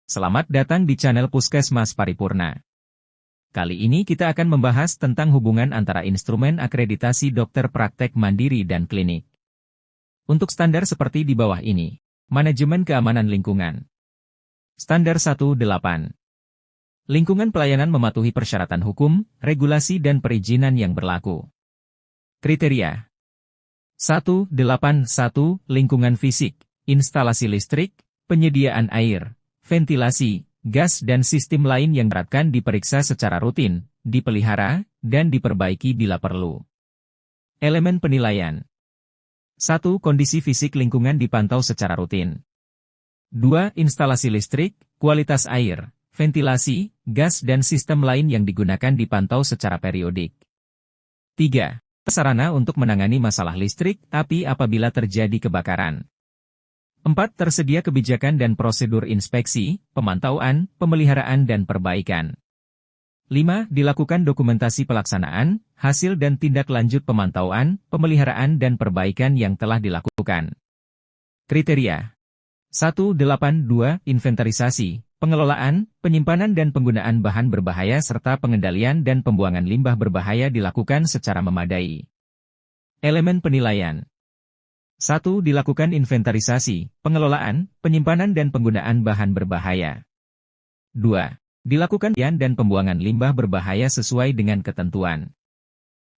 Selamat datang di channel Puskesmas Paripurna. Kali ini kita akan membahas tentang hubungan antara instrumen akreditasi dokter praktek mandiri dan klinik. Untuk standar seperti di bawah ini. Manajemen keamanan lingkungan. Standar 18. Lingkungan pelayanan mematuhi persyaratan hukum, regulasi dan perizinan yang berlaku. Kriteria 181. Lingkungan fisik, instalasi listrik, penyediaan air, ventilasi, gas dan sistem lain yang beratkan diperiksa secara rutin, dipelihara, dan diperbaiki bila perlu. Elemen penilaian 1. Kondisi fisik lingkungan dipantau secara rutin. 2. Instalasi listrik, kualitas air, ventilasi, gas dan sistem lain yang digunakan dipantau secara periodik. 3. Sarana untuk menangani masalah listrik, api apabila terjadi kebakaran. 4. Tersedia kebijakan dan prosedur inspeksi, pemantauan, pemeliharaan dan perbaikan. 5. Dilakukan dokumentasi pelaksanaan, hasil dan tindak lanjut pemantauan, pemeliharaan dan perbaikan yang telah dilakukan. Kriteria 182. Inventarisasi, pengelolaan, penyimpanan dan penggunaan bahan berbahaya serta pengendalian dan pembuangan limbah berbahaya dilakukan secara memadai. Elemen penilaian 1. Dilakukan inventarisasi, pengelolaan, penyimpanan dan penggunaan bahan berbahaya. 2. Dilakukan dan pembuangan limbah berbahaya sesuai dengan ketentuan.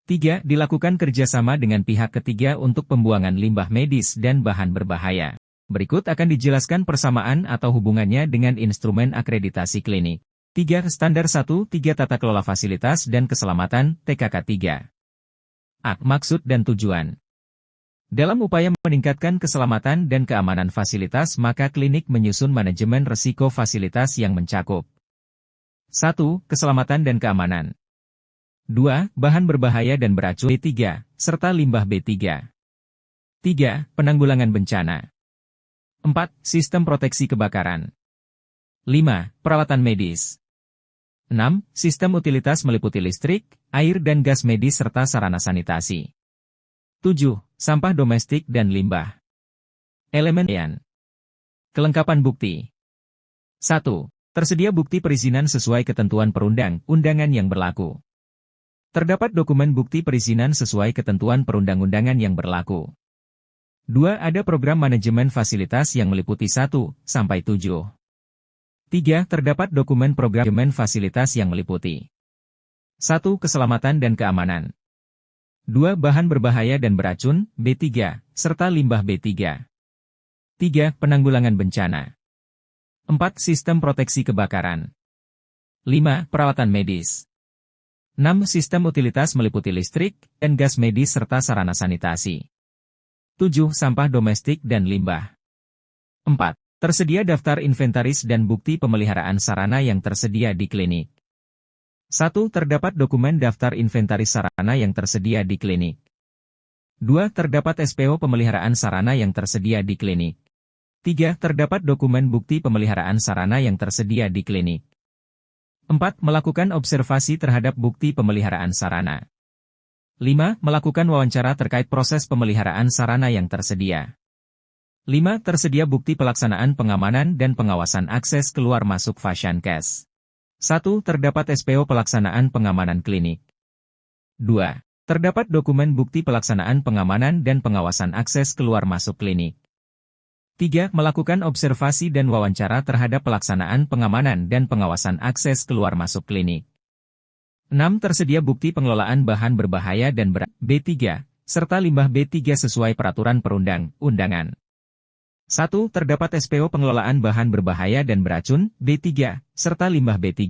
3. Dilakukan kerjasama dengan pihak ketiga untuk pembuangan limbah medis dan bahan berbahaya. Berikut akan dijelaskan persamaan atau hubungannya dengan instrumen akreditasi klinik. 3. Standar 1. 3. Tata kelola fasilitas dan keselamatan, TKK 3. Maksud dan tujuan. Dalam upaya meningkatkan keselamatan dan keamanan fasilitas, maka klinik menyusun manajemen risiko fasilitas yang mencakup 1. Keselamatan dan keamanan. 2. Bahan berbahaya dan beracun B3, serta limbah B3. 3. Penanggulangan bencana. 4. Sistem proteksi kebakaran. 5. Peralatan medis. 6. Sistem utilitas meliputi listrik, air dan gas medis serta sarana sanitasi. 7. Sampah domestik dan limbah. Elemen kelengkapan bukti. 1. Tersedia bukti perizinan sesuai ketentuan perundang-undangan yang berlaku. Terdapat dokumen bukti perizinan sesuai ketentuan perundang-undangan yang berlaku. 2. Ada program manajemen fasilitas yang meliputi 1-7. 3. Terdapat dokumen program manajemen fasilitas yang meliputi 1. Keselamatan dan keamanan. 2. Bahan berbahaya dan beracun, B3, serta limbah B3. 3. Penanggulangan bencana. 4. Sistem proteksi kebakaran. 5. Peralatan medis. 6. Sistem utilitas meliputi listrik dan gas medis serta sarana sanitasi. 7. Sampah domestik dan limbah. 4. Tersedia daftar inventaris dan bukti pemeliharaan sarana yang tersedia di klinik. 1. Terdapat dokumen daftar inventaris sarana yang tersedia di klinik. 2. Terdapat SPO pemeliharaan sarana yang tersedia di klinik. 3. Terdapat dokumen bukti pemeliharaan sarana yang tersedia di klinik. 4. Melakukan observasi terhadap bukti pemeliharaan sarana. 5. Melakukan wawancara terkait proses pemeliharaan sarana yang tersedia. 5. Tersedia bukti pelaksanaan pengamanan dan pengawasan akses keluar masuk Fasiankes. 1. Terdapat SPO pelaksanaan pengamanan klinik. 2. Terdapat dokumen bukti pelaksanaan pengamanan dan pengawasan akses keluar masuk klinik. 3. Melakukan observasi dan wawancara terhadap pelaksanaan pengamanan dan pengawasan akses keluar masuk klinik. 6. Tersedia bukti pengelolaan bahan berbahaya dan B3, serta limbah B3 sesuai peraturan perundang-undangan. 1. Terdapat SPO pengelolaan bahan berbahaya dan beracun, B3, serta limbah B3.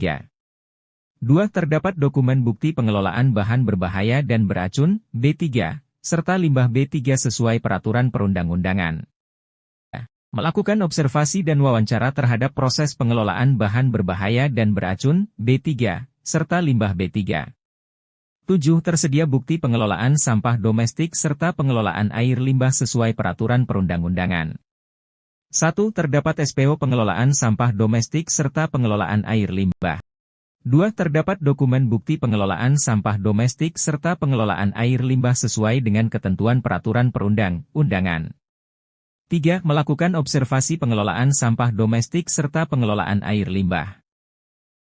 2. Terdapat dokumen bukti pengelolaan bahan berbahaya dan beracun, B3, serta limbah B3 sesuai peraturan perundang-undangan. Melakukan observasi dan wawancara terhadap proses pengelolaan bahan berbahaya dan beracun, B3, serta limbah B3. 7. Tersedia bukti pengelolaan sampah domestik serta pengelolaan air limbah sesuai peraturan perundang-undangan. 1. Terdapat SPO pengelolaan sampah domestik serta pengelolaan air limbah. 2. Terdapat dokumen bukti pengelolaan sampah domestik serta pengelolaan air limbah sesuai dengan ketentuan peraturan perundang-undangan. 3. Melakukan observasi pengelolaan sampah domestik serta pengelolaan air limbah.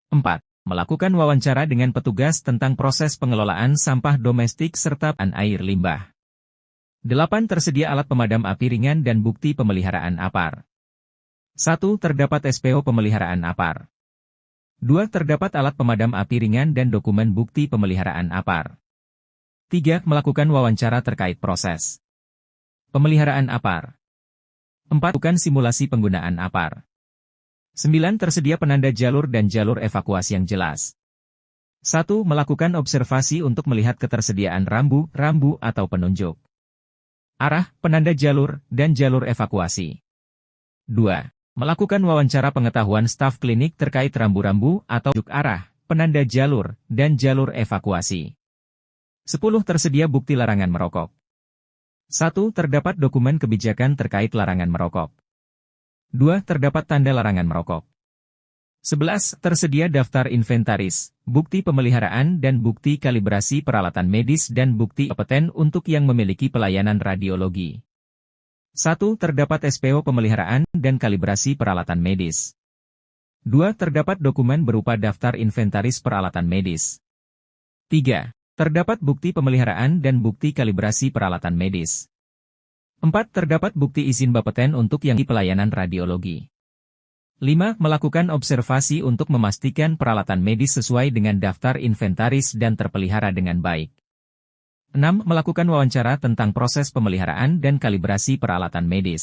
4. Melakukan wawancara dengan petugas tentang proses pengelolaan sampah domestik serta air limbah. 8. Tersedia alat pemadam api ringan dan bukti pemeliharaan APAR. 1. Terdapat SPO pemeliharaan APAR. 2. Terdapat alat pemadam api ringan dan dokumen bukti pemeliharaan APAR. 3. Melakukan wawancara terkait proses pemeliharaan APAR. 4. Lakukan simulasi penggunaan APAR. 9. Tersedia penanda jalur dan jalur evakuasi yang jelas. 1. Melakukan observasi untuk melihat ketersediaan rambu atau penunjuk arah, penanda jalur, dan jalur evakuasi. 2. Melakukan wawancara pengetahuan staf klinik terkait rambu-rambu atau penunjuk arah, penanda jalur, dan jalur evakuasi. 10. Tersedia bukti larangan merokok. 1. Terdapat dokumen kebijakan terkait larangan merokok. 2. Terdapat tanda larangan merokok. 11. Tersedia daftar inventaris, bukti pemeliharaan dan bukti kalibrasi peralatan medis dan bukti kompeten untuk yang memiliki pelayanan radiologi. 1. Terdapat SPO pemeliharaan dan kalibrasi peralatan medis. 2. Terdapat dokumen berupa daftar inventaris peralatan medis. 3. Terdapat bukti pemeliharaan dan bukti kalibrasi peralatan medis. 4. Terdapat bukti izin bapeten untuk yang di pelayanan radiologi. 5. Melakukan observasi untuk memastikan peralatan medis sesuai dengan daftar inventaris dan terpelihara dengan baik. 6. Melakukan wawancara tentang proses pemeliharaan dan kalibrasi peralatan medis.